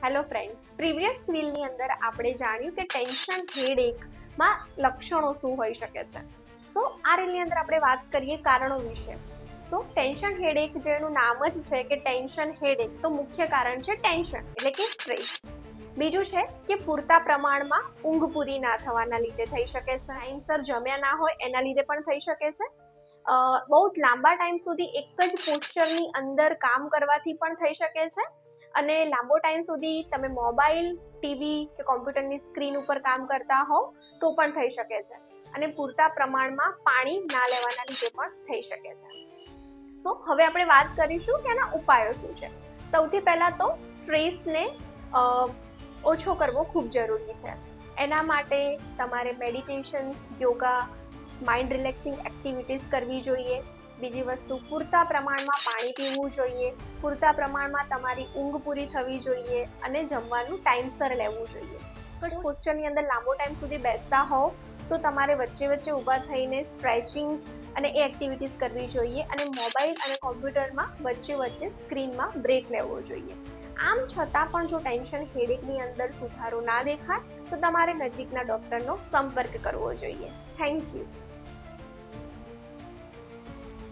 Hello friends, previous રીલની અંદર આપણે જાણ્યું કે ટેન્શન હેડેકમાં લક્ષણો શું હોઈ શકે છે. સો આ રીલની અંદર આપણે વાત કરીએ કારણો વિશે. સો ટેન્શન હેડેક જેનું નામ જ છે કે ટેન્શન હેડેક, તો મુખ્ય કારણ છે ટેન્શન એટલે કે સ્ટ્રેસ. બીજું છે કે પૂરતા પ્રમાણમાં ઊંઘ પૂરી ના થવાના લીધે થઈ શકે છે. ટાઈમસર જમ્યા ના હોય એના લીધે પણ થઈ શકે છે. બહુ લાંબા ટાઈમ સુધી એક જ પોસ્ચરની અંદર કામ કરવાથી પણ થઈ શકે છે. અને લાંબો ટાઈમ સુધી તમે મોબાઈલ, ટીવી કે કોમ્પ્યુટરની સ્ક્રીન ઉપર કામ કરતા હોવ તો પણ થઈ શકે છે. અને પૂરતા પ્રમાણમાં પાણી ના લેવાના લીધે પણ થઈ શકે છે. સો હવે આપણે વાત કરીશું કે આના ઉપાયો શું છે. સૌથી પહેલા તો સ્ટ્રેસને ઓછો કરવો ખૂબ જરૂરી છે. એના માટે તમારે meditation, yoga, mind relaxing activities કરવી જોઈએ. બીજી વસ્તુ, પૂરતા પ્રમાણમાં પાણી પીવું જોઈએ. પૂરતા પ્રમાણમાં તમારી ઊંઘ પૂરી થવી જોઈએ અને જમવાનું ટાઈમસર લેવું જોઈએ. પોસ્ચરની અંદર લાંબો ટાઈમ સુધી બેસતા હોવ તો તમારે વચ્ચે વચ્ચે ઊભા થઈને સ્ટ્રેચિંગ અને એ એક્ટિવિટીઝ કરવી જોઈએ. અને મોબાઈલ અને કોમ્પ્યુટરમાં વચ્ચે વચ્ચે સ્ક્રીનમાં બ્રેક લેવો જોઈએ. આમ છતાં પણ જો ટેન્શન હેડેકની અંદર સુધારો ના દેખાય તો તમારે નજીકના ડોક્ટરનો સંપર્ક કરવો જોઈએ. Thank you.